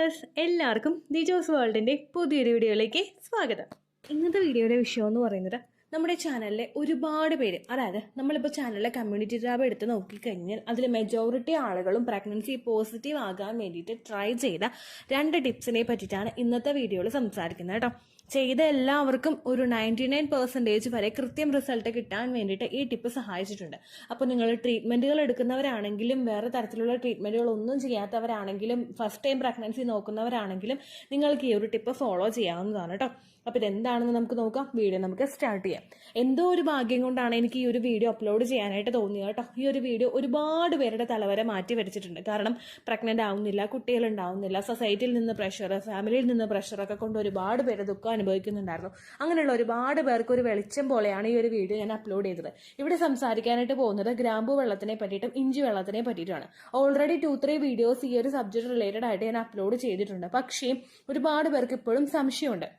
Viewers എല്ലാവർക്കും ദിജോസ് വേൾഡിൻ്റെ പുതിയൊരു വീഡിയോയിലേക്ക് സ്വാഗതം. ഇന്നത്തെ വീഡിയോയുടെ വിഷയം എന്ന് പറയുന്നത് നമ്മുടെ ചാനലിലെ ഒരുപാട് പേര്, അതായത് നമ്മളിപ്പോൾ ചാനലിലെ കമ്മ്യൂണിറ്റി ടാബ് എടുത്ത് നോക്കിക്കഴിഞ്ഞാൽ അതിൽ മെജോറിറ്റി ആളുകളും പ്രഗ്നൻസി പോസിറ്റീവ് ആകാൻ വേണ്ടിയിട്ട് ട്രൈ ചെയ്ത 2 ടിപ്സിനെ പറ്റിയിട്ടാണ് ഇന്നത്തെ വീഡിയോയിൽ സംസാരിക്കുന്നത് കേട്ടോ. ചെയ്ത എല്ലാവർക്കും ഒരു 99% വരെ കൃത്യം റിസൾട്ട് കിട്ടാൻ വേണ്ടിയിട്ട് ഈ ടിപ്പ് സഹായിച്ചിട്ടുണ്ട്. അപ്പോൾ നിങ്ങൾ ട്രീറ്റ്മെൻറ്റുകൾ എടുക്കുന്നവരാണെങ്കിലും വേറെ തരത്തിലുള്ള ട്രീറ്റ്മെൻറ്റുകളൊന്നും ചെയ്യാത്തവരാണെങ്കിലും ഫസ്റ്റ് ടൈം പ്രഗ്നൻസി നോക്കുന്നവരാണെങ്കിലും നിങ്ങൾക്ക് ഈ ഒരു ടിപ്പ് ഫോളോ ചെയ്യാവുന്നതാണ് കേട്ടോ. അപ്പോൾ ഇതെന്താണെന്ന് നമുക്ക് നോക്കാം. വീഡിയോ നമുക്ക് സ്റ്റാർട്ട് ചെയ്യാം. എന്തോ ഒരു ഭാഗ്യം കൊണ്ടാണ് എനിക്ക് ഈ ഒരു വീഡിയോ അപ്ലോഡ് ചെയ്യാനായിട്ട് തോന്നിയത് കേട്ടോ. ഈ ഒരു വീഡിയോ ഒരുപാട് പേരുടെ തലവരെ മാറ്റി വരച്ചിട്ടുണ്ട്. കാരണം പ്രഗ്നൻ്റ് ആവുന്നില്ല, കുട്ടികളുണ്ടാവുന്നില്ല, സൊസൈറ്റിയിൽ നിന്ന് പ്രഷർ, ഫാമിലിയിൽ നിന്ന് പ്രഷറൊക്കെ കൊണ്ട് ഒരുപാട് പേര് ദുഃഖം അനുഭവിക്കുന്നുണ്ടായിരുന്നു. അങ്ങനെയുള്ള ഒരുപാട് പേർക്ക് ഒരു വെളിച്ചം പോലെയാണ് ഈ ഒരു വീഡിയോ ഞാൻ അപ്ലോഡ് ചെയ്തത്. ഇവിടെ സംസാരിക്കാനായിട്ട് പോകുന്നത് ഗ്രാമ്പൂ വെള്ളത്തിനെ പറ്റിയിട്ടും ഇഞ്ചി വെള്ളത്തിനെ പറ്റിയിട്ടാണ്. ഓൾറെഡി 2-3 വീഡിയോസ് ഈ ഒരു സബ്ജക്ട് റിലേറ്റഡ് ആയിട്ട് ഞാൻ അപ്ലോഡ് ചെയ്തിട്ടുണ്ട്. പക്ഷേ ഒരുപാട് പേർക്ക് ഇപ്പോഴും സംശയമുണ്ട്.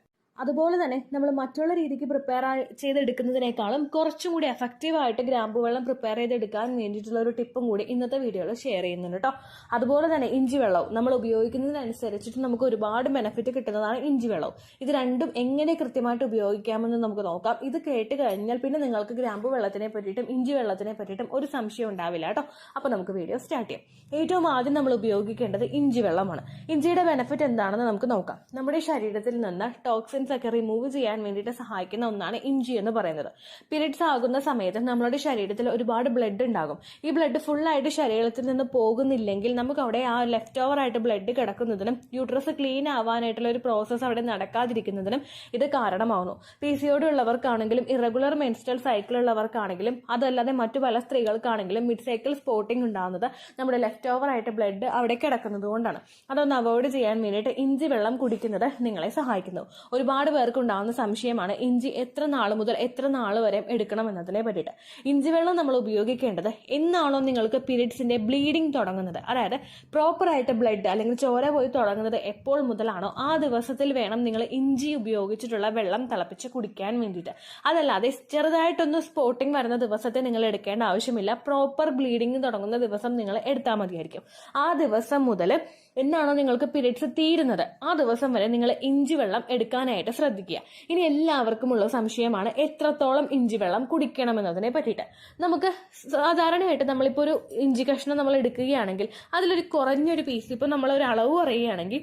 അതുപോലെ തന്നെ നമ്മൾ മറ്റുള്ള രീതിക്ക് പ്രിപ്പയർ ചെയ്തെടുക്കുന്നതിനേക്കാളും കുറച്ചും കൂടി എഫക്റ്റീവായിട്ട് ഗ്രാമ്പൂ വെള്ളം പ്രിപ്പയർ ചെയ്തെടുക്കാൻ വേണ്ടിയിട്ടുള്ള ഒരു ടിപ്പും കൂടി ഇന്നത്തെ വീഡിയോയിൽ ഷെയർ ചെയ്യുന്നുണ്ട് കേട്ടോ. അതുപോലെ തന്നെ ഇഞ്ചി വെള്ളവും നമ്മൾ ഉപയോഗിക്കുന്നതിനനുസരിച്ചിട്ട് നമുക്ക് ഒരുപാട് ബെനിഫിറ്റ് കിട്ടുന്നതാണ് ഇഞ്ചി വെള്ളവും. ഇത് രണ്ടും എങ്ങനെ കൃത്യമായിട്ട് ഉപയോഗിക്കാമെന്ന് നമുക്ക് നോക്കാം. ഇത് കേട്ട് കഴിഞ്ഞാൽ പിന്നെ നിങ്ങൾക്ക് ഗ്രാമ്പൂ വെള്ളത്തിനെ പറ്റിയിട്ടും ഇഞ്ചി വെള്ളത്തിനെ പറ്റിയിട്ടും ഒരു സംശയം ഉണ്ടാവില്ല കേട്ടോ. അപ്പോൾ നമുക്ക് വീഡിയോ സ്റ്റാർട്ട് ചെയ്യാം. ഏറ്റവും ആദ്യം നമ്മൾ ഉപയോഗിക്കേണ്ടത് ഇഞ്ചി വെള്ളമാണ്. ഇഞ്ചിയുടെ ബെനിഫിറ്റ് എന്താണെന്ന് നമുക്ക് നോക്കാം. നമ്മുടെ ശരീരത്തിൽ നിന്ന് ടോക്സിൻ ഒക്കെ റിമൂവ് ചെയ്യാൻ വേണ്ടിയിട്ട് സഹായിക്കുന്ന ഒന്നാണ് ഇഞ്ചി എന്ന് പറയുന്നത്. പീരിയഡ്സ് ആകുന്ന സമയത്ത് നമ്മുടെ ശരീരത്തിൽ ഒരുപാട് ബ്ലഡ് ഉണ്ടാകും. ഈ ബ്ലഡ് ഫുള്ളായിട്ട് ശരീരത്തിൽ നിന്ന് പോകുന്നില്ലെങ്കിൽ നമുക്ക് അവിടെ ആ ലെഫ്റ്റ് ഓവർ ആയിട്ട് ബ്ലഡ് കിടക്കുന്നതിനും യൂട്രസ് ക്ലീൻ ആവാനായിട്ടുള്ള ഒരു പ്രോസസ്സ് അവിടെ നടക്കാതിരിക്കുന്നതിനും ഇത് കാരണമാവുന്നു. PCOD ഉള്ളവർക്കാണെങ്കിലും ഇറഗുലർ മെൻസ്ട്രൽ സൈക്കിൾ ഉള്ളവർക്കാണെങ്കിലും അതല്ലാതെ മറ്റു പല സ്ത്രീകൾക്കാണെങ്കിലും മിഡ് സൈക്കിൾ സ്പോട്ടിംഗ് ഉണ്ടാകുന്നത് നമ്മുടെ ലെഫ്റ്റ് ഓവർ ആയിട്ട് ബ്ലഡ് അവിടെ കിടക്കുന്നത് കൊണ്ടാണ്. അതൊന്ന് അവോയ്ഡ് ചെയ്യാൻ വേണ്ടിയിട്ട് ഇഞ്ചി വെള്ളം കുടിക്കുന്നത് നിങ്ങളെ സഹായിക്കുന്നു. ഒരുപാട് പേർക്ക് ഉണ്ടാകുന്ന സംശയമാണ് ഇഞ്ചി എത്ര നാൾ മുതൽ എത്ര നാൾ വരെ എടുക്കണം എന്നതിനെ പറ്റിയിട്ട്. ഇഞ്ചി വെള്ളം നമ്മൾ ഉപയോഗിക്കേണ്ടത് എന്നാണോ നിങ്ങൾക്ക് പീരിയഡ്സിന്റെ ബ്ലീഡിംഗ് തുടങ്ങുന്നത്, അതായത് പ്രോപ്പർ ആയിട്ട് ബ്ലഡ് അല്ലെങ്കിൽ ചോര പോയി തുടങ്ങുന്നത് എപ്പോൾ മുതലാണോ ആ ദിവസത്തിൽ വേണം നിങ്ങൾ ഇഞ്ചി ഉപയോഗിച്ചിട്ടുള്ള വെള്ളം തിളപ്പിച്ച് കുടിക്കാൻ വേണ്ടിയിട്ട്. അതല്ലാതെ ചെറുതായിട്ടൊന്ന് സ്പോട്ടിംഗ് വരുന്ന ദിവസത്തെ നിങ്ങൾ എടുക്കേണ്ട ആവശ്യമില്ല. പ്രോപ്പർ ബ്ലീഡിംഗ് തുടങ്ങുന്ന ദിവസം നിങ്ങൾ എടുത്താൽ മതിയായിരിക്കും. ആ ദിവസം മുതൽ എന്നാണോ നിങ്ങൾക്ക് പീരിയഡ്സ് തീരുന്നത് ആ ദിവസം വരെ നിങ്ങൾ ഇഞ്ചി വെള്ളം എടുക്കാനായിട്ട് ശ്രദ്ധിക്കുക. ഇനി എല്ലാവർക്കും ഉള്ള സംശയമാണ് എത്രത്തോളം ഇഞ്ചി വെള്ളം കുടിക്കണം എന്നതിനെ പറ്റിയിട്ട്. നമുക്ക് സാധാരണയായിട്ട് നമ്മളിപ്പോൾ ഒരു ഇഞ്ചി കഷ്ണം നമ്മൾ എടുക്കുകയാണെങ്കിൽ അതിലൊരു കുറഞ്ഞൊരു പീസ്, ഇപ്പം നമ്മളൊരു അളവ് പറയുകയാണെങ്കിൽ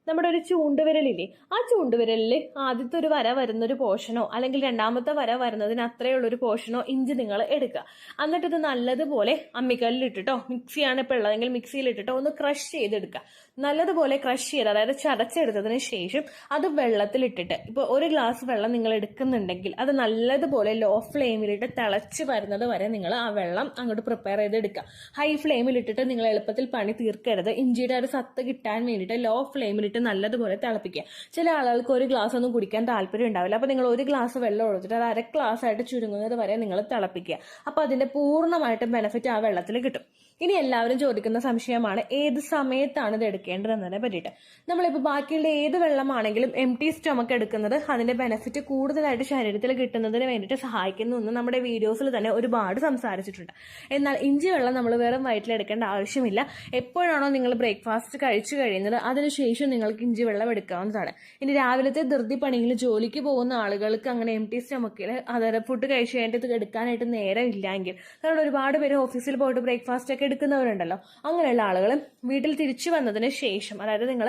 നമ്മുടെ ഒരു ചൂണ്ടുവിരലില്ലേ, ആ ചൂണ്ടുവിരലിൽ ആദ്യത്തെ ഒരു വര വരുന്നൊരു പോർഷനോ അല്ലെങ്കിൽ രണ്ടാമത്തെ വര വരുന്നതിന് അത്രയുള്ളൊരു പോർഷനോ ഇഞ്ചി നിങ്ങൾ എടുക്കുക. എന്നിട്ട് ഇത് നല്ലതുപോലെ അമ്മിക്കല്ലിലിട്ടിട്ടോ, മിക്സിയാണ് ഇപ്പോൾ ഉള്ളതെങ്കിൽ മിക്സിയിലിട്ടിട്ടോ ഒന്ന് ക്രഷ് ചെയ്തെടുക്കുക. നല്ലതുപോലെ ക്രഷ് ചെയ്ത്, അതായത് ചതച്ചെടുത്തതിന് ശേഷം അത് വെള്ളത്തിലിട്ടിട്ട്, ഇപ്പോൾ ഒരു ഗ്ലാസ് വെള്ളം നിങ്ങൾ എടുക്കുന്നുണ്ടെങ്കിൽ അത് നല്ലതുപോലെ ലോ ഫ്ലെയിമിലിട്ട് തിളച്ച് വരുന്നത് വരെ നിങ്ങൾ ആ വെള്ളം അങ്ങോട്ട് പ്രിപ്പയർ ചെയ്തെടുക്കുക. ഹൈ ഫ്ലെയിമിലിട്ടിട്ട് നിങ്ങൾ എളുപ്പത്തിൽ പണി തീർക്കരുത്. ഇഞ്ചിയുടെ ഒരു സത്ത് കിട്ടാൻ വേണ്ടിയിട്ട് ലോ ഫ്ലെയിമിലിട്ട് നല്ലതുപോലെ തിളപ്പിക്കുക. ചില ആളുകൾക്ക് ഒരു ഗ്ലാസ് ഒന്നും കുടിക്കാൻ താല്പര്യം ഉണ്ടാവില്ല. അപ്പോൾ നിങ്ങൾ ഒരു ഗ്ലാസ് വെള്ളം ഒഴിച്ചിട്ട് അത് 1/2 ഗ്ലാസ് ആയിട്ട് ചുരുങ്ങുന്നത് വരെ നിങ്ങൾ തിളപ്പിക്കുക. അപ്പോൾ അതിന്റെ പൂർണ്ണമായിട്ടും ബെനിഫിറ്റ് ആ വെള്ളത്തിൽ കിട്ടും. ഇനി എല്ലാവരും ചോദിക്കുന്ന സംശയമാണ് ഏത് സമയത്താണ് ഇത് എടുക്കേണ്ടതെന്നതിനെ പറ്റിയിട്ട്. നമ്മളിപ്പോൾ ബാക്കിയുള്ള ഏത് വെള്ളമാണെങ്കിലും എംപ്റ്റി സ്റ്റൊമക്ക് എടുക്കുന്നത് അതിന്റെ ബെനിഫിറ്റ് കൂടുതലായിട്ട് ശരീരത്തിൽ കിട്ടുന്നതിന് വേണ്ടിയിട്ട് സഹായിക്കുന്നു എന്ന് നമ്മുടെ വീഡിയോസിൽ തന്നെ ഒരുപാട് സംസാരിച്ചിട്ടുണ്ട്. എന്നാൽ ഇഞ്ചി വെള്ളം നമ്മൾ വെറും വയറ്റിൽ എടുക്കേണ്ട ആവശ്യമില്ല. എപ്പോഴാണോ നിങ്ങൾ ബ്രേക്ക്ഫാസ്റ്റ് കഴിച്ചു കഴിയുന്നത് അതിനുശേഷം നിങ്ങൾക്ക് ഇഞ്ചി വെള്ളം എടുക്കാവുന്നതാണ്. ഇനി രാവിലത്തെ ധൃതി പണിയിൽ ജോലിക്ക് പോകുന്ന ആളുകൾക്ക് അങ്ങനെ എംപ്റ്റി സ്റ്റൊമക്കിൽ അതായത് ഫുഡ് കഴിച്ചു കഴിഞ്ഞിട്ട് ഇത് എടുക്കാനായിട്ട് നേരം ഇല്ലെങ്കിൽ, കാരണം ഒരുപാട് പേര് ഓഫീസിൽ പോയിട്ട് ബ്രേക്ക്ഫാസ്റ്റ് ഒക്കെ എടുക്കുന്നവരുണ്ടല്ലോ, അങ്ങനെയുള്ള ആളുകൾ വീട്ടിൽ തിരിച്ചു വന്നതിന് ശേഷം, അതായത് നിങ്ങൾ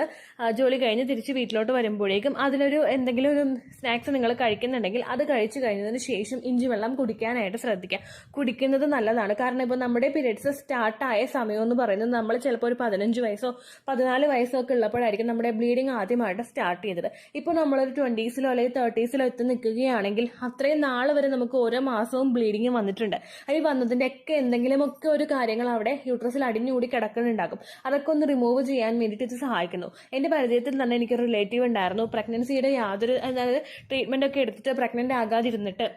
ജോലി കഴിഞ്ഞ് തിരിച്ച് വീട്ടിലോട്ട് വരുമ്പോഴേക്കും അതിലൊരു എന്തെങ്കിലും ഒരു സ്നാക്സ് നിങ്ങൾ കഴിക്കുന്നുണ്ടെങ്കിൽ അത് കഴിച്ചു കഴിഞ്ഞതിന് ശേഷം ഇഞ്ചി വെള്ളം കുടിക്കാനായിട്ട് ശ്രദ്ധിക്കുക. കുടിക്കുന്നത് നല്ലതാണ്. കാരണം ഇപ്പോൾ നമ്മുടെ പീരിയഡ്സ് സ്റ്റാർട്ടായ സമയം എന്ന് പറയുന്നത് നമ്മൾ ചിലപ്പോൾ ഒരു 15 വയസ്സോ 14 വയസ്സോ ഒക്കെ ഉള്ളപ്പോഴായിരിക്കും നമ്മുടെ ബ്ലീഡിങ് ആദ്യമായിട്ട് സ്റ്റാർട്ട് ചെയ്തത്. ഇപ്പോൾ നമ്മളൊരു 20s അല്ലെങ്കിൽ 30s എത്തി നിൽക്കുകയാണെങ്കിൽ അത്രയും നാൾ വരെ നമുക്ക് ഓരോ മാസവും ബ്ലീഡിങ് വന്നിട്ടുണ്ട്. അതിൽ വന്നതിൻ്റെ ഒക്കെ എന്തെങ്കിലുമൊക്കെ ഒരു കാര്യങ്ങൾ അവിടെ യൂട്രസിൽ അടിഞ്ഞുകൂടി കിടക്കുന്നുണ്ടാകും. അതൊക്കെ ഒന്ന് റിമൂവ് ചെയ്യാൻ വേണ്ടിയിട്ട് ഇത് സഹായിക്കുന്നു. എൻ്റെ പരിചയത്തിൽ തന്നെ എനിക്കൊരു റിലേറ്റീവ് ഉണ്ടായിരുന്നു. പ്രഗ്നൻസിയുടെ യാതൊരു, അതായത് ട്രീറ്റ്മെന്റ് ഒക്കെ എടുത്തിട്ട് പ്രഗ്നന്റ് ആകാതിരുന്നിട്ട്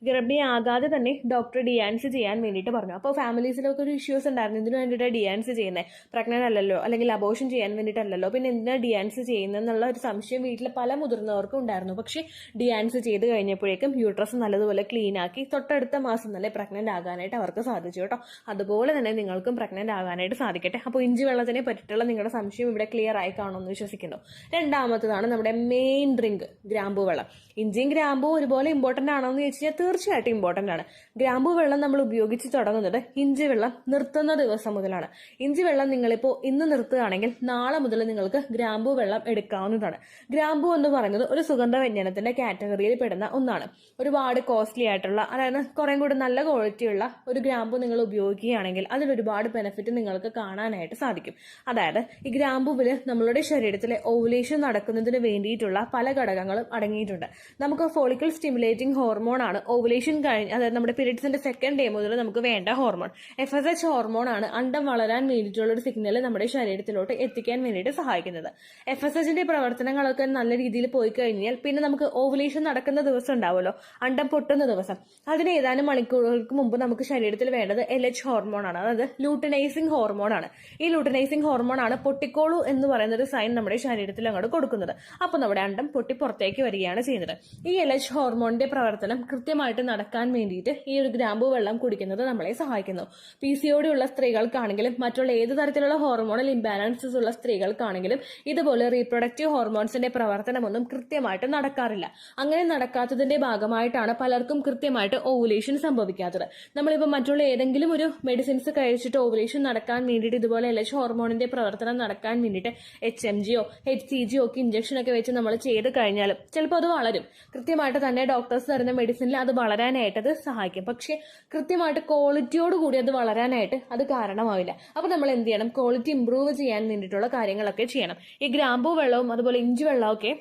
ഗർഭിണിയാകാതെ തന്നെ ഡോക്ടർ ഡിയാൻസ് ചെയ്യാൻ വേണ്ടിയിട്ട് പറഞ്ഞു. അപ്പോൾ ഫാമിലീസിലൊക്കെ ഒരു ഇഷ്യൂസ് ഉണ്ടായിരുന്നു, ഇതിനു വേണ്ടിയിട്ട് ഡിയാൻസ് ചെയ്യുന്നത്, പ്രഗ്നന്റ് അല്ലല്ലോ അല്ലെങ്കിൽ അബോഷൻ ചെയ്യാൻ വേണ്ടിയിട്ടല്ലല്ലോ, പിന്നെ എന്തിനാ ഡിയാൻസ് ചെയ്യുന്നതെന്നുള്ള ഒരു സംശയം വീട്ടിൽ പല മുതിർന്നവർക്കും ഉണ്ടായിരുന്നു. പക്ഷേ ഡിയാൻസ് ചെയ്ത് കഴിഞ്ഞപ്പോഴേക്കും യൂട്രസ് നല്ലതുപോലെ ക്ലീൻ ആക്കി തൊട്ടടുത്ത മാസം തന്നെ പ്രഗ്നന്റ് ആകാനായിട്ട് അവർക്ക് സാധിച്ചു കേട്ടോ. അതുപോലെ തന്നെ നിങ്ങൾക്കും പ്രഗ്നന്റ് ആകാനായിട്ട് സാധിക്കട്ടെ. അപ്പോൾ ഇഞ്ചി വെള്ളത്തിനെ പറ്റിയിട്ടുള്ള നിങ്ങളുടെ സംശയം ഇവിടെ ക്ലിയർ ആയി കാണുമെന്ന് വിശ്വസിക്കുന്നു. രണ്ടാമത്തതാണ് നമ്മുടെ മെയിൻ ഡ്രിങ്ക്, ഗ്രാമ്പൂ വെള്ളം. ഇഞ്ചിയും ഗ്രാമ്പൂ ഒരുപോലെ ഇമ്പോർട്ടന്റ് ആണോ എന്ന് ചോദിച്ചു കഴിഞ്ഞാൽ തീർച്ചയായിട്ടും ഇമ്പോർട്ടന്റ് ആണ്. ഗ്രാമ്പൂ വെള്ളം നമ്മൾ ഉപയോഗിച്ച് തുടങ്ങുന്നത് ഇഞ്ചി വെള്ളം നിർത്തുന്ന ദിവസം മുതലാണ്. ഇഞ്ചി വെള്ളം നിങ്ങളിപ്പോൾ ഇന്ന് നിർത്തുകയാണെങ്കിൽ നാളെ മുതൽ നിങ്ങൾക്ക് ഗ്രാമ്പൂ വെള്ളം എടുക്കാവുന്നതാണ്. ഗ്രാമ്പൂ എന്ന് പറയുന്നത് ഒരു സുഗന്ധ വ്യഞ്ജനത്തിന്റെ കാറ്റഗറിയിൽ പെടുന്ന ഒന്നാണ്. ഒരുപാട് കോസ്റ്റ്ലി ആയിട്ടുള്ള, അതായത് കുറേ കൂടി നല്ല ക്വാളിറ്റിയുള്ള ഒരു ഗ്രാമ്പൂ നിങ്ങൾ ഉപയോഗിക്കുകയാണെങ്കിൽ അതിലൊരുപാട് ബെനിഫിറ്റ് നിങ്ങൾക്ക് കാണാനായിട്ട് സാധിക്കും. അതായത് ഈ ഗ്രാമ്പൂവിൽ നമ്മളുടെ ശരീരത്തിലെ ഓവുലേഷൻ നടക്കുന്നതിന് വേണ്ടിയിട്ടുള്ള പല ഘടകങ്ങളും അടങ്ങിയിട്ടുണ്ട്. നമുക്ക് ഫോളിക്കിൾ സ്റ്റിമുലേറ്റിംഗ് ഹോർമോൺ ആണ് ഓവുലേഷൻ കഴിഞ്ഞ്, അതായത് നമ്മുടെ പീരീഡ്സിന്റെ സെക്കൻഡ് ഡേ മുതൽ നമുക്ക് വേണ്ട ഹോർമോൺ. FSH ഹോർമോൺ ആണ് അണ്ടം വളരാൻ വേണ്ടിയിട്ടുള്ള ഒരു സിഗ്നൽ നമ്മുടെ ശരീരത്തിലോട്ട് എത്തിക്കാൻ വേണ്ടിയിട്ട് സഹായിക്കുന്നത്. FSHന്റെ പ്രവർത്തനങ്ങളൊക്കെ നല്ല രീതിയിൽ പോയി കഴിഞ്ഞാൽ പിന്നെ നമുക്ക് ഓവുലേഷൻ നടക്കുന്ന ദിവസം ഉണ്ടാവുമല്ലോ, അണ്ടം പൊട്ടുന്ന ദിവസം, അതിന് ഏതാനും മണിക്കൂറുകൾക്ക് മുമ്പ് നമുക്ക് ശരീരത്തിൽ വേണ്ടത് LH ഹോർമോൺ ആണ്, അതായത് ലൂട്ടിനൈസിംഗ് ഹോർമോൺ ആണ്. ഈ ലൂട്ടിനൈസിംഗ് ഹോർമോൺ ആണ് പൊട്ടിക്കോളൂ എന്ന് പറയുന്ന ഒരു സൈൻ നമ്മുടെ ശരീരത്തിൽ അങ്ങോട്ട് കൊടുക്കുന്നത്. അപ്പോൾ നമ്മുടെ അണ്ടം പൊട്ടി പുറത്തേക്ക് വരികയാണ് ചെയ്യുന്നത്. ഈ LH ഹോർമോണിന്റെ പ്രവർത്തനം കൃത്യമായിട്ട് നടക്കാൻ വേണ്ടിയിട്ട് ഈ ഒരു ഗ്രാമ്പൂ വെള്ളം കുടിക്കുന്നത് നമ്മളെ സഹായിക്കുന്നു. PCOD ഉള്ള സ്ത്രീകൾക്കാണെങ്കിലും മറ്റുള്ള ഏത് തരത്തിലുള്ള ഹോർമോണൽ ഇംബാലൻസസ് ഉള്ള സ്ത്രീകൾക്കാണെങ്കിലും ഇതുപോലെ റീപ്രൊഡക്റ്റീവ് ഹോർമോൺസിന്റെ പ്രവർത്തനമൊന്നും കൃത്യമായിട്ട് നടക്കാറില്ല. അങ്ങനെ നടക്കാത്തതിന്റെ ഭാഗമായിട്ടാണ് പലർക്കും കൃത്യമായിട്ട് ഓവുലേഷൻ സംഭവിക്കാത്തത്. നമ്മളിപ്പോൾ മറ്റുള്ള ഏതെങ്കിലും ഒരു മെഡിസിൻസ് കഴിച്ചിട്ട് ഓവുലേഷൻ നടക്കാൻ വേണ്ടിയിട്ട് ഇതുപോലെ LH ഹോർമോണിന്റെ പ്രവർത്തനം നടക്കാൻ വേണ്ടിയിട്ട് HMGയോ HCGയോ ഒക്കെ ഇഞ്ചക്ഷൻ ഒക്കെ വെച്ച് നമ്മൾ ചെയ്ത് കഴിഞ്ഞാലും ചിലപ്പോൾ അത് വളരും. കൃത്യമായിട്ട് തന്നെ ഡോക്ടേഴ്സ് തരുന്ന മെഡിസിനിൽ അത് വളരാനായിട്ട് അത് സഹായിക്കും. പക്ഷെ കൃത്യമായിട്ട് ക്വാളിറ്റിയോട് കൂടി അത് വളരാനായിട്ട് അത് കാരണമാവില്ല. അപ്പൊ നമ്മൾ എന്ത് ചെയ്യണം? ക്വാളിറ്റി ഇംപ്രൂവ് ചെയ്യാൻ വേണ്ടിയിട്ടുള്ള കാര്യങ്ങളൊക്കെ ചെയ്യണം. ഈ ഗ്രാമ്പൂ വെള്ളവും അതുപോലെ ഇഞ്ചി വെള്ളവും ഒക്കെ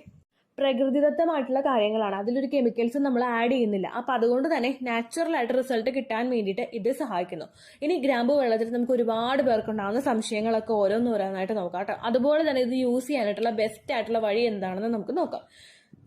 പ്രകൃതിദത്തമായിട്ടുള്ള കാര്യങ്ങളാണ്, അതിലൊരു കെമിക്കൽസ് നമ്മൾ ആഡ് ചെയ്യുന്നില്ല. അപ്പൊ അതുകൊണ്ട് തന്നെ നാച്ചുറൽ ആയിട്ട് റിസൾട്ട് കിട്ടാൻ വേണ്ടിയിട്ട് ഇത് സഹായിക്കുന്നു. ഇനി ഗ്രാമ്പൂ വെള്ളത്തിൽ നമുക്ക് ഒരുപാട് പേർക്കുണ്ടാകുന്ന സംശയങ്ങളൊക്കെ ഓരോന്നോരോന്നായിട്ട് നോക്കാം കേട്ടോ. അതുപോലെ തന്നെ ഇത് യൂസ് ചെയ്യാനായിട്ടുള്ള ബെസ്റ്റ് ആയിട്ടുള്ള വഴി എന്താണെന്ന് നമുക്ക് നോക്കാം.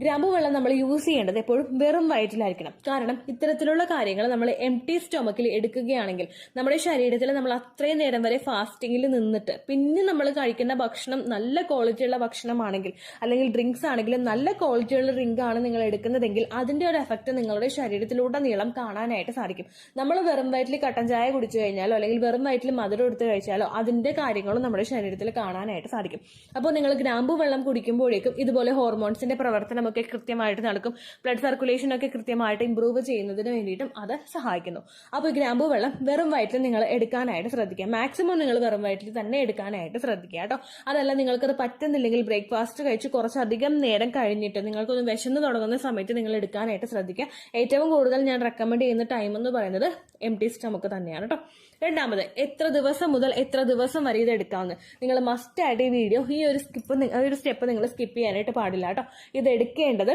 ഗ്രാമ്പൂ വെള്ളം നമ്മൾ യൂസ് ചെയ്യേണ്ടത് എപ്പോഴും വെറും വയറ്റിലായിരിക്കണം. കാരണം ഇത്തരത്തിലുള്ള കാര്യങ്ങൾ നമ്മൾ എംപ്റ്റി സ്റ്റൊമക്കിൽ എടുക്കുകയാണെങ്കിൽ നമ്മുടെ ശരീരത്തിൽ നമ്മൾ അത്രയും നേരം വരെ ഫാസ്റ്റിങ്ങിൽ നിന്നിട്ട് പിന്നെ നമ്മൾ കഴിക്കുന്ന ഭക്ഷണം നല്ല ക്വാളിറ്റിയുള്ള ഭക്ഷണമാണെങ്കിൽ അല്ലെങ്കിൽ ഡ്രിങ്ക്സ് ആണെങ്കിലും നല്ല ക്വാളിറ്റിയുള്ള ഡ്രിങ്ക് ആണ് നിങ്ങൾ എടുക്കുന്നതെങ്കിൽ അതിന്റെ ഒരു എഫക്ട് നിങ്ങളുടെ ശരീരത്തിലുടനീളം കാണാനായിട്ട് സാധിക്കും. നമ്മൾ വെറും വയറ്റിൽ കട്ടൻ ചായ കുടിച്ചു കഴിഞ്ഞാലോ അല്ലെങ്കിൽ വെറും വയറ്റിൽ മധുരം എടുത്തു കഴിച്ചാലോ അതിന്റെ കാര്യങ്ങളും നമ്മുടെ ശരീരത്തിൽ കാണാനായിട്ട് സാധിക്കും. അപ്പോൾ നിങ്ങൾ ഗ്രാമ്പൂ വെള്ളം കുടിക്കുമ്പോഴേക്കും ഇതുപോലെ ഹോർമോൺസിന്റെ പ്രവർത്തനം ഒക്കെ കൃത്യമായിട്ട് നടക്കും. ബ്ലഡ് സർക്കുലേഷൻ ഒക്കെ കൃത്യമായിട്ട് ഇംപ്രൂവ് ചെയ്യുന്നതിന് വേണ്ടിയിട്ടും അത് സഹായിക്കുന്നു. അപ്പോൾ ഗ്രാമ്പൂ വെള്ളം വെറും വയറ്റിൽ നിങ്ങൾ എടുക്കാനായിട്ട് ശ്രദ്ധിക്കുക. മാക്സിമം നിങ്ങൾ വെറും വയറ്റിൽ തന്നെ എടുക്കാനായിട്ട് ശ്രദ്ധിക്കുക കേട്ടോ. അതല്ല നിങ്ങൾക്കത് പറ്റുന്നില്ലെങ്കിൽ ബ്രേക്ക്ഫാസ്റ്റ് കഴിച്ച് കുറച്ചധികം നേരം കഴിഞ്ഞിട്ട് നിങ്ങൾക്കൊന്ന് വിശന്ന് തുടങ്ങുന്ന സമയത്ത് നിങ്ങൾ എടുക്കാനായിട്ട് ശ്രദ്ധിക്കുക. ഏറ്റവും കൂടുതൽ ഞാൻ റെക്കമെൻഡ് ചെയ്യുന്ന ടൈം എന്ന് പറയുന്നത് എംപ്റ്റി സ്റ്റൊമക്ക് തന്നെയാണ് കേട്ടോ. രണ്ടാമത്, എത്ര ദിവസം മുതൽ എത്ര ദിവസം വരെ ഇത് എടുക്കാവുന്നത്? നിങ്ങൾ മസ്റ്റ് ആയിട്ട് ഈ വീഡിയോ ഈ ഒരു സ്റ്റെപ്പ് നിങ്ങൾ സ്കിപ്പ് ചെയ്യാനായിട്ട് പാടില്ല കേട്ടോ. ഇത് എടുക്കേണ്ടത്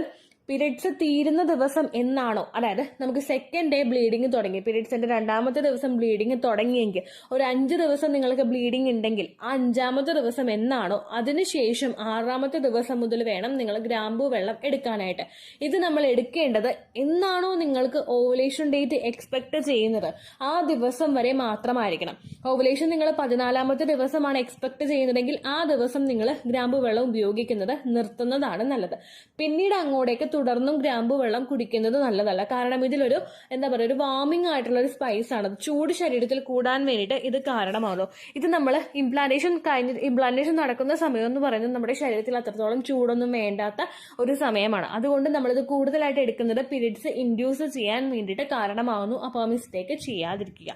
പീരീഡ്സ് തീരുന്ന ദിവസം എന്നാണോ, അതായത് നമുക്ക് സെക്കൻഡ് ഡേ ബ്ലീഡിങ് തുടങ്ങി, പീരീഡ്സിന്റെ രണ്ടാമത്തെ ദിവസം ബ്ലീഡിങ് തുടങ്ങിയെങ്കിൽ ഒരു 5 ദിവസം നിങ്ങൾക്ക് ബ്ലീഡിങ് ഉണ്ടെങ്കിൽ ആ 5ാമത്തെ ദിവസം എന്നാണോ അതിനുശേഷം 6ാമത്തെ ദിവസം മുതൽ വേണം നിങ്ങൾ ഗ്രാമ്പൂ വെള്ളം എടുക്കാനായിട്ട്. ഇത് നമ്മൾ എടുക്കേണ്ടത് എന്നാണോ നിങ്ങൾക്ക് ഓവുലേഷൻ ഡേറ്റ് എക്സ്പെക്ട് ചെയ്യുന്നത് ആ ദിവസം വരെ മാത്രമായിരിക്കണം. ഓവുലേഷൻ നിങ്ങൾ 14ാമത്തെ ദിവസമാണ് എക്സ്പെക്ട് ചെയ്യുന്നതെങ്കിൽ ആ ദിവസം നിങ്ങൾ ഗ്രാമ്പൂ വെള്ളം ഉപയോഗിക്കുന്നത് നിർത്തുന്നതാണ് നല്ലത്. പിന്നീട് അങ്ങോട്ടേക്ക് തുടർന്നും ഗ്രാമ്പൂ വെള്ളം കുടിക്കുന്നത് നല്ലതല്ല. കാരണം ഇതിലൊരു ഒരു വാർമിംഗ് ആയിട്ടുള്ള ഒരു സ്പൈസ് ആണ്. ചൂട് ശരീരത്തിൽ കൂടാൻ വേണ്ടിയിട്ട് ഇത് കാരണമാണല്ലോ. ഇത് നമ്മൾ ഇംപ്ലാന്റേഷൻ നടക്കുന്ന സമയം എന്ന് പറയുന്നത് നമ്മുടെ ശരീരത്തിൽ അത്രത്തോളം ചൂടൊന്നും വേണ്ടാത്ത ഒരു സമയമാണ്. അതുകൊണ്ട് നമ്മളിത് കൂടുതലായിട്ട് എടുക്കുന്നത് പീരീഡ്സ് ഇൻഡ്യൂസ് ചെയ്യാൻ വേണ്ടിയിട്ട് കാരണമാകുന്നു. അപ്പോൾ ആ മിസ്റ്റേക്ക് ചെയ്യാതിരിക്കുക.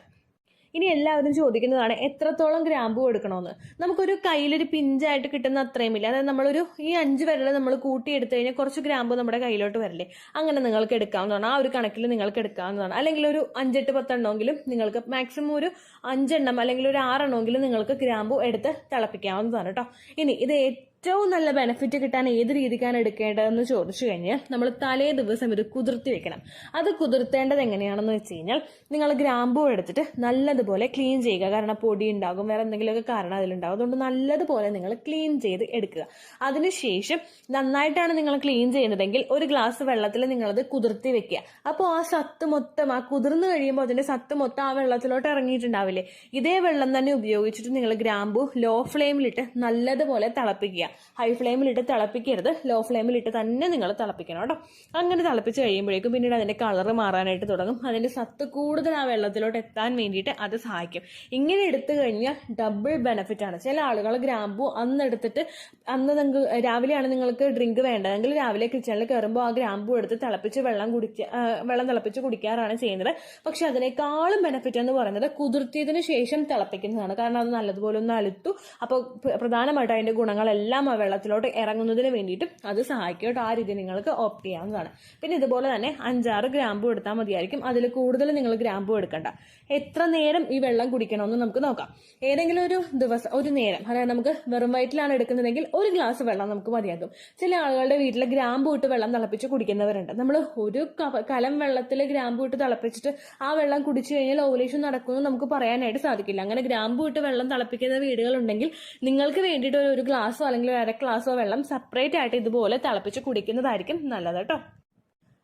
ഇനി എല്ലാവരും ചോദിക്കുന്നതാണ് എത്രത്തോളം ഗ്രാമ്പൂ എടുക്കണമെന്ന്. നമുക്കൊരു കയ്യിലൊരു പിഞ്ചായിട്ട് കിട്ടുന്ന അത്രയും ഇല്ല. അതായത് നമ്മളൊരു ഈ 5 വിരൽ നമ്മൾ കൂട്ടിയെടുത്തു കഴിഞ്ഞാൽ കുറച്ച് ഗ്രാമ്പൂ നമ്മുടെ കയ്യിലോട്ട് വരില്ലേ, അങ്ങനെ നിങ്ങൾക്ക് എടുക്കാവുന്നതാണ്. ആ ഒരു കണക്കിൽ നിങ്ങൾക്ക് എടുക്കാവുന്നതാണ്. അല്ലെങ്കിൽ ഒരു 5-8-10 എണ്ണമെങ്കിലും നിങ്ങൾക്ക്, മാക്സിമം ഒരു 5 എണ്ണം അല്ലെങ്കിൽ ഒരു 6 എണ്ണമെങ്കിലും നിങ്ങൾക്ക് ഗ്രാമ്പൂ എടുത്ത് തിളപ്പിക്കാവുന്നതാണ് കേട്ടോ. ഇനി ഇത് ഏറ്റവും നല്ല ബെനിഫിറ്റ് കിട്ടാൻ ഏത് രീതിക്കാണ് എടുക്കേണ്ടതെന്ന് ചോദിച്ചു കഴിഞ്ഞാൽ നമ്മൾ തലേ ദിവസം ഇത് കുതിർത്തി വെക്കണം. അത് കുതിർത്തേണ്ടത് എങ്ങനെയാണെന്ന് വെച്ച് കഴിഞ്ഞാൽ നിങ്ങൾ ഗ്രാമ്പൂ എടുത്തിട്ട് നല്ലതുപോലെ ക്ലീൻ ചെയ്യുക. കാരണം പൊടി ഉണ്ടാകും, വേറെ എന്തെങ്കിലുമൊക്കെ കാരണം അതിലുണ്ടാകും. അതുകൊണ്ട് നല്ലതുപോലെ നിങ്ങൾ ക്ലീൻ ചെയ്ത് എടുക്കുക. അതിനുശേഷം നന്നായിട്ടാണ് നിങ്ങൾ ക്ലീൻ ചെയ്യുന്നതെങ്കിൽ ഒരു ഗ്ലാസ് വെള്ളത്തിൽ നിങ്ങളത് കുതിർത്തി വെക്കുക. അപ്പോൾ ആ സത്ത് മൊത്തം, ആ കുതിർന്ന് കഴിയുമ്പോൾ അതിന്റെ സത്ത് മൊത്തം ആ വെള്ളത്തിലോട്ട് ഇറങ്ങിയിട്ടുണ്ടാവില്ലേ. ഇതേ വെള്ളം തന്നെ ഉപയോഗിച്ചിട്ട് നിങ്ങൾ ഗ്രാമ്പൂ ലോ ഫ്ലെയിമിലിട്ട് നല്ലതുപോലെ തിളപ്പിക്കുക. ഹൈ ഫ്ലെയിമിലിട്ട് തിളപ്പിക്കരുത്, ലോ ഫ്ലെയിമിലിട്ട് തന്നെ നിങ്ങൾ തിളപ്പിക്കണം കേട്ടോ. അങ്ങനെ തിളപ്പിച്ച് കഴിയുമ്പോഴേക്കും പിന്നീട് അതിന്റെ കളറ് മാറാനായിട്ട് തുടങ്ങും. അതിന്റെ സത്ത് കൂടുതൽ ആ വെള്ളത്തിലോട്ട് എത്താൻ വേണ്ടിയിട്ട് അത് സഹായിക്കും. ഇങ്ങനെ എടുത്തു കഴിഞ്ഞാൽ ഡബിൾ ബെനിഫിറ്റ് ആണ്. ചില ആളുകൾ ഗ്രാമ്പൂ അന്നെടുത്തിട്ട് നിങ്ങൾക്ക് രാവിലെയാണ് നിങ്ങൾക്ക് ഡ്രിങ്ക് വേണ്ടതെങ്കിൽ രാവിലെ കിച്ചണിൽ കയറുമ്പോൾ ആ ഗ്രാമ്പൂ എടുത്ത് തിളപ്പിച്ച് വെള്ളം തിളപ്പിച്ച് കുടിക്കാറാണ് ചെയ്യുന്നത്. പക്ഷെ അതിനേക്കാളും ബെനിഫിറ്റ് എന്ന് പറയുന്നത് കുതിർത്തിയതിനു ശേഷം തിളപ്പിക്കുന്നതാണ്. കാരണം അത് നല്ലതുപോലെ ഒന്ന് അലുത്തു. അപ്പോൾ പ്രധാനമായിട്ട് അതിന്റെ ഗുണങ്ങളെല്ലാം ആ വെള്ളത്തിലോട്ട് ഇറങ്ങുന്നതിന് വേണ്ടിയിട്ട് അത് സഹായിക്കും കേട്ടോ. ആ രീതി നിങ്ങൾക്ക് ഓപ്റ്റ് ചെയ്യാവുന്നതാണ്. പിന്നെ ഇതുപോലെ തന്നെ 5-6 ഗ്രാമ്പൂ എടുത്താൽ മതിയായിരിക്കും. അതിൽ കൂടുതൽ നിങ്ങൾ ഗ്രാമ്പൂ എടുക്കണ്ട. എത്ര നേരം ഈ വെള്ളം കുടിക്കണമെന്ന് നമുക്ക് നോക്കാം. ഏതെങ്കിലും ഒരു ദിവസം ഒരു നേരം, അതായത് നമുക്ക് വെറും വയറ്റിലാണ് എടുക്കുന്നതെങ്കിൽ 1 ഗ്ലാസ് വെള്ളം നമുക്ക് മതിയാകും. ചില ആളുകളുടെ വീട്ടിൽ ഗ്രാമ്പൂ ഇട്ട് വെള്ളം തിളപ്പിച്ച് കുടിക്കുന്നവരുണ്ട്. നമ്മൾ ഒരു കലം വെള്ളത്തിൽ ഗ്രാമ്പൂ ഇട്ട് തിളപ്പിച്ചിട്ട് ആ വെള്ളം കുടിച്ചു കഴിഞ്ഞാൽ ഓവുലേഷൻ നടക്കുമെന്ന് നമുക്ക് പറയാനായിട്ട് സാധിക്കില്ല. അങ്ങനെ ഗ്രാമ്പൂ ഇട്ട് വെള്ളം തിളപ്പിക്കുന്ന വീടുകളുണ്ടെങ്കിൽ നിങ്ങൾക്ക് വേണ്ടിയിട്ട് ഒരു ഗ്ലാസ്സോ അല്ലെങ്കിൽ 1/2 ഗ്ലാസ്സോ വെള്ളം സെപ്പറേറ്റ് ആയിട്ട് ഇതുപോലെ തിളപ്പിച്ച് കുടിക്കുന്നതായിരിക്കും നല്ലത് കേട്ടോ.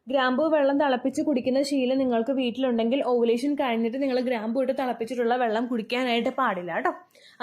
ഗ്രാമ്പൂ വെള്ളം തിളപ്പിച്ച് കുടിക്കുന്ന ശീലം നിങ്ങൾക്ക് വീട്ടിലുണ്ടെങ്കിൽ ഓവുലേഷൻ കഴിഞ്ഞിട്ട് നിങ്ങൾ ഗ്രാമ്പൂ ഇട്ട് തിളപ്പിച്ചിട്ടുള്ള വെള്ളം കുടിക്കാനായിട്ട് പാടില്ല കേട്ടോ.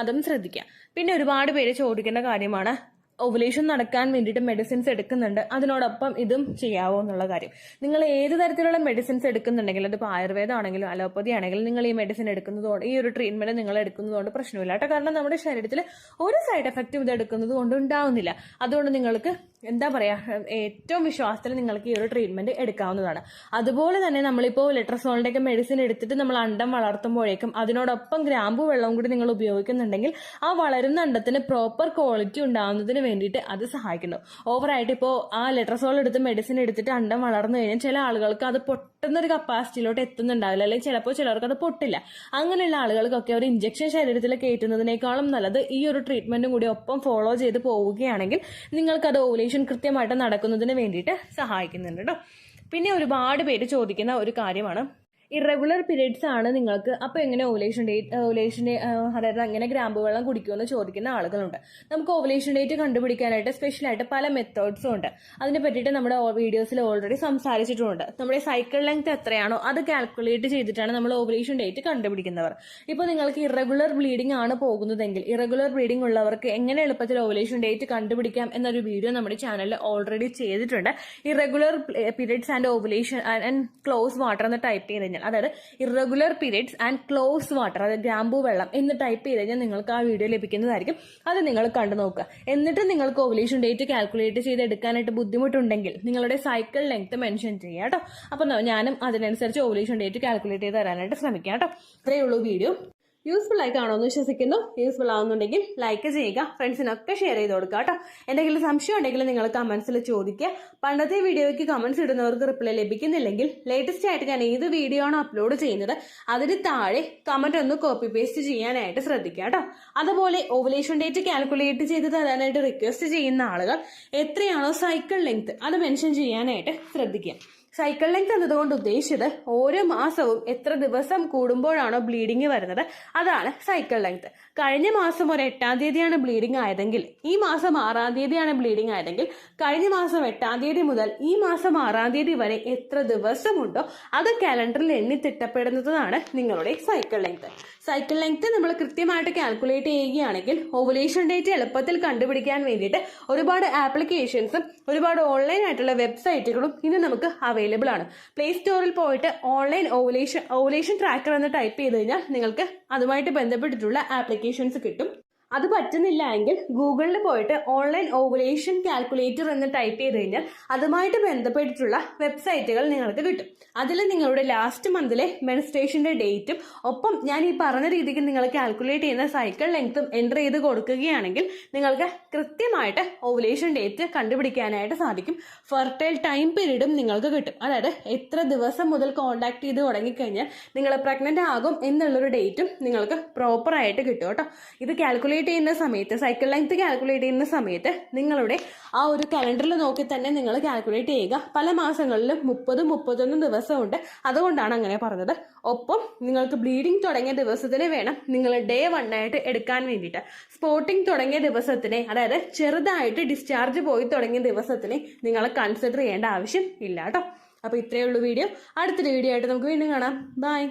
അതും ശ്രദ്ധിക്കുക. പിന്നെ ഒരുപാട് പേര് ചോദിക്കേണ്ട കാര്യമാണ്, ഓവുലേഷൻ നടക്കാൻ വേണ്ടിയിട്ട് മെഡിസിൻസ് എടുക്കുന്നുണ്ട്, അതിനോടൊപ്പം ഇതും ചെയ്യാവോ എന്നുള്ള കാര്യം. നിങ്ങൾ ഏത് തരത്തിലുള്ള മെഡിസിൻസ് എടുക്കുന്നുണ്ടെങ്കിലും, അതിപ്പോൾ ആയുർവേദം ആണെങ്കിലും അലോപ്പതി ആണെങ്കിലും, നിങ്ങൾ ഈ മെഡിസിൻ എടുക്കുന്നതുകൊണ്ട്, ഈ ഒരു ട്രീറ്റ്മെന്റ് നിങ്ങൾ എടുക്കുന്നതുകൊണ്ട് പ്രശ്നമില്ല കേട്ടോ. കാരണം നമ്മുടെ ശരീരത്തിൽ ഒരു സൈഡ് എഫക്റ്റും ഇത് എടുക്കുന്നത് കൊണ്ട് ഉണ്ടാവുന്നില്ല. അതുകൊണ്ട് നിങ്ങൾക്ക് എന്താ പറയുക, ഏറ്റവും വിശ്വാസത്തിൽ നിങ്ങൾക്ക് ഈ ഒരു ട്രീറ്റ്മെന്റ് എടുക്കാവുന്നതാണ്. അതുപോലെ തന്നെ നമ്മളിപ്പോൾ ലെട്രസോളിന്റെ ഒക്കെ മെഡിസിൻ എടുത്തിട്ട് നമ്മൾ അണ്ടം വളർത്തുമ്പോഴേക്കും അതിനോടൊപ്പം ഗ്രാമ്പൂ വെള്ളവും കൂടി നിങ്ങൾ ഉപയോഗിക്കുന്നുണ്ടെങ്കിൽ ആ വളരുന്ന അണ്ടത്തിന് പ്രോപ്പർ ക്വാളിറ്റി ഉണ്ടാവുന്നതിന് വേണ്ടിയിട്ട് അത് സഹായിക്കുന്നു. ഓവറായിട്ട് ഇപ്പോൾ ആ ലെട്രസോൾ എടുത്ത് മെഡിസിൻ എടുത്തിട്ട് അണ്ടം വളർന്നു കഴിഞ്ഞാൽ ചില ആളുകൾക്ക് അത് പൊട്ടുന്നൊരു കപ്പാസിറ്റിയിലോട്ട് എത്തുന്നുണ്ടാവില്ല, അല്ലെങ്കിൽ ചിലപ്പോൾ ചിലർക്ക് അത് പൊട്ടില്ല. അങ്ങനെയുള്ള ആളുകൾക്കൊക്കെ ഒരു ഇഞ്ചക്ഷൻ ശരീരത്തിൽ കയറ്റുന്നതിനേക്കാളും നല്ലത് ഈ ഒരു ട്രീറ്റ്മെന്റും കൂടി ഒപ്പം ഫോളോ ചെയ്ത് പോവുകയാണെങ്കിൽ നിങ്ങൾക്കത് ഓവുലേഷൻ കൃത്യമായിട്ട് നടക്കുന്നതിന് വേണ്ടിയിട്ട് സഹായിക്കുന്നുണ്ട് കേട്ടോ. പിന്നെ ഒരുപാട് പേര് ചോദിക്കുന്ന ഒരു കാര്യമാണ്, ഇറഗുലർ പീരീഡ്സ് ആണ് നിങ്ങൾക്ക്, അപ്പോൾ എങ്ങനെ ഓവുലേഷൻ അതായത് അങ്ങനെ ഗ്രാമ്പൂ വെള്ളം കുടിക്കുമെന്ന് ചോദിക്കുന്ന ആളുകളുണ്ട്. നമുക്ക് ഓവുലേഷൻ ഡേറ്റ് കണ്ടുപിടിക്കാനായിട്ട് സ്പെഷ്യലായിട്ട് പല മെത്തേഡ്സും ഉണ്ട്. അതിനെ പറ്റിയിട്ട് നമ്മുടെ വീഡിയോസിൽ ഓൾറെഡി സംസാരിച്ചിട്ടുമുണ്ട്. നമ്മുടെ സൈക്കിൾ ലെങ്ത് എത്രയാണോ അത് കാൽക്കുലേറ്റ് ചെയ്തിട്ടാണ് നമ്മൾ ഓവുലേഷൻ ഡേറ്റ് കണ്ടുപിടിക്കുന്നവർ. ഇപ്പോൾ നിങ്ങൾക്ക് ഇറഗുലർ ബ്ലീഡിംഗ് ആണ് പോകുന്നതെങ്കിൽ, ഇറഗുലർ ബ്ലീഡിംഗ് ഉള്ളവർക്ക് എങ്ങനെ എളുപ്പത്തിൽ ഓവുലേഷൻ ഡേറ്റ് കണ്ടുപിടിക്കാം എന്നൊരു വീഡിയോ നമ്മുടെ ചാനലിൽ ഓൾറെഡി ചെയ്തിട്ടുണ്ട്. Irregular periods and ovulation and close water എന്ന് ടൈപ്പ് ചെയ്ത് കഴിഞ്ഞാൽ, അതായത് irregular periods and close water, അതായത് ഗ്രാമ്പൂ വെള്ളം എന്ന് ടൈപ്പ് ചെയ്ത് കഴിഞ്ഞാൽ നിങ്ങൾക്ക് ആ വീഡിയോ ലഭിക്കുന്നതായിരിക്കും. അത് നിങ്ങൾ കണ്ടു നോക്കുക. എന്നിട്ട് നിങ്ങൾക്ക് ഓവുലേഷൻ ഡേറ്റ് കാൽക്കുലേറ്റ് ചെയ്ത് എടുക്കാനായിട്ട് ബുദ്ധിമുട്ടുണ്ടെങ്കിൽ നിങ്ങളുടെ സൈക്കിൾ ലെങ്ത് മെൻഷൻ ചെയ്യുക കേട്ടോ. അപ്പൊ ഞാനും അതിനനുസരിച്ച് ഓവുലേഷൻ ഡേറ്റ് കാൽക്കുലേറ്റ് ചെയ്ത് തരാനായിട്ട് ശ്രമിക്കാം കേട്ടോ. ഇത്രയേ ഉള്ളൂ വീഡിയോ. യൂസ്ഫുൾ ആയി കാണുമെന്ന് വിശ്വസിക്കുന്നു. യൂസ്ഫുൾ ആവുന്നുണ്ടെങ്കിൽ ലൈക്ക് ചെയ്യുക, ഫ്രണ്ട്സിനൊക്കെ ഷെയർ ചെയ്ത് കൊടുക്കുക കേട്ടോ. എന്തെങ്കിലും സംശയം ഉണ്ടെങ്കിൽ നിങ്ങൾ കമന്റ്സിൽ ചോദിക്കുക. പണ്ടത്തെ വീഡിയോയ്ക്ക് കമന്റ്സ് ഇടുന്നവർക്ക് റിപ്ലൈ ലഭിക്കുന്നില്ലെങ്കിൽ ലേറ്റസ്റ്റ് ആയിട്ട് ഞാൻ ഏത് വീഡിയോ ആണോ അപ്ലോഡ് ചെയ്യുന്നത് അതിന് താഴെ കമന്റ് ഒന്ന് കോപ്പി പേസ്റ്റ് ചെയ്യാനായിട്ട് ശ്രദ്ധിക്കുക കേട്ടോ. അതുപോലെ ഓവുലേഷൻ ഡേറ്റ് കാൽക്കുലേറ്റ് ചെയ്ത് തരാനായിട്ട് റിക്വസ്റ്റ് ചെയ്യുന്ന ആളുകൾ എത്രയാണോ സൈക്കിൾ ലെങ്ത് അത് മെൻഷൻ ചെയ്യാനായിട്ട് ശ്രദ്ധിക്കുക. സൈക്കിൾ ലെങ്ത് എന്നതുകൊണ്ട് ഉദ്ദേശിച്ചത് ഓരോ മാസവും എത്ര ദിവസം കൂടുമ്പോഴാണോ ബ്ലീഡിങ് വരുന്നത് അതാണ് സൈക്കിൾ ലെങ്ത്. കഴിഞ്ഞ മാസം ഒരു 8-ാം തീയതിയാണ് ബ്ലീഡിങ് ആയതെങ്കിൽ ഈ മാസം 6-ാം തീയതിയാണ് ബ്ലീഡിങ് ആയതെങ്കിൽ കഴിഞ്ഞ മാസം 8-ാം തീയതി മുതൽ ഈ മാസം 6-ാം തീയതി വരെ എത്ര ദിവസമുണ്ടോ അത് കാലണ്ടറിൽ എണ്ണി തിട്ടപ്പെടുന്നതാണ് നിങ്ങളുടെ സൈക്കിൾ ലെങ്ത്. സൈക്കിൾ ലെങ്ത് നമ്മൾ കൃത്യമായിട്ട് കാൽക്കുലേറ്റ് ചെയ്യുകയാണെങ്കിൽ ഓവുലേഷൻ ഡേറ്റ് എളുപ്പത്തിൽ കണ്ടുപിടിക്കാൻ വേണ്ടിയിട്ട് ഒരുപാട് ആപ്ലിക്കേഷൻസും ഒരുപാട് ഓൺലൈൻ ആയിട്ടുള്ള വെബ്സൈറ്റുകളും ഇന്ന് നമുക്ക് അവൈലബിൾ ആണ്. പ്ലേ സ്റ്റോറിൽ പോയിട്ട് ഓൺലൈൻ ഓവുലേഷൻ ട്രാക്കർ എന്ന് ടൈപ്പ് ചെയ്ത് കഴിഞ്ഞാൽ നിങ്ങൾക്ക് അതുമായിട്ട് ബന്ധപ്പെട്ടിട്ടുള്ള ആപ്ലിക്കേഷൻസ് കിട്ടും. അത് പറ്റുന്നില്ല എങ്കിൽ ഗൂഗിളിൽ പോയിട്ട് ഓൺലൈൻ ഓവുലേഷൻ കാൽക്കുലേറ്റർ എന്ന് ടൈപ്പ് ചെയ്ത് കഴിഞ്ഞാൽ അതുമായിട്ട് ബന്ധപ്പെട്ടിട്ടുള്ള വെബ്സൈറ്റുകൾ നിങ്ങൾക്ക് കിട്ടും. അതിൽ നിങ്ങളുടെ ലാസ്റ്റ് മന്തിലെ മെൻസ്ട്രേഷന്റെ ഡേറ്റും ഒപ്പം ഞാൻ ഈ പറഞ്ഞ രീതിക്ക് നിങ്ങൾ കാൽക്കുലേറ്റ് ചെയ്യുന്ന സൈക്കിൾ ലെങ്ത്തും എൻ്റർ ചെയ്ത് കൊടുക്കുകയാണെങ്കിൽ നിങ്ങൾക്ക് കൃത്യമായിട്ട് ഓവുലേഷൻ ഡേറ്റ് കണ്ടുപിടിക്കാനായിട്ട് സാധിക്കും. ഫെർട്ടൈൽ ടൈം പീരീഡും നിങ്ങൾക്ക് കിട്ടും. അതായത് എത്ര ദിവസം മുതൽ കോൺടാക്ട് ചെയ്ത് തുടങ്ങിക്കഴിഞ്ഞാൽ നിങ്ങൾ പ്രഗ്നന്റ് ആകും എന്നുള്ളൊരു ഡേറ്റും നിങ്ങൾക്ക് പ്രോപ്പറായിട്ട് കിട്ടും കേട്ടോ. ഇത് കാൽക്കുലേറ്റ് കാൽക്കുലേറ്റ് ചെയ്യുന്ന സമയത്ത്, സൈക്കിൾ ലെങ്ത് കാൽക്കുലേറ്റ് ചെയ്യുന്ന സമയത്ത് നിങ്ങളുടെ ആ ഒരു കലണ്ടറിൽ നോക്കി തന്നെ നിങ്ങൾ കാൽക്കുലേറ്റ് ചെയ്യുക. പല മാസങ്ങളിലും 30-31 ദിവസമുണ്ട്, അതുകൊണ്ടാണ് അങ്ങനെ പറഞ്ഞത്. ഒപ്പം നിങ്ങൾക്ക് ബ്ലീഡിങ് തുടങ്ങിയ ദിവസത്തിന് വേണം നിങ്ങൾ Day 1 ആയിട്ട് എടുക്കാൻ വേണ്ടിയിട്ട്. സ്പോട്ടിങ് തുടങ്ങിയ ദിവസത്തിനെ, അതായത് ചെറുതായിട്ട് ഡിസ്ചാർജ് പോയി തുടങ്ങിയ ദിവസത്തിനെ നിങ്ങൾ കൺസിഡർ ചെയ്യേണ്ട ആവശ്യം ഇല്ല കേട്ടോ. അപ്പോൾ ഇത്രയേ ഉള്ളൂ വീഡിയോ. അടുത്തൊരു വീഡിയോ ആയിട്ട് നമുക്ക് വീണ്ടും കാണാം. ബൈ.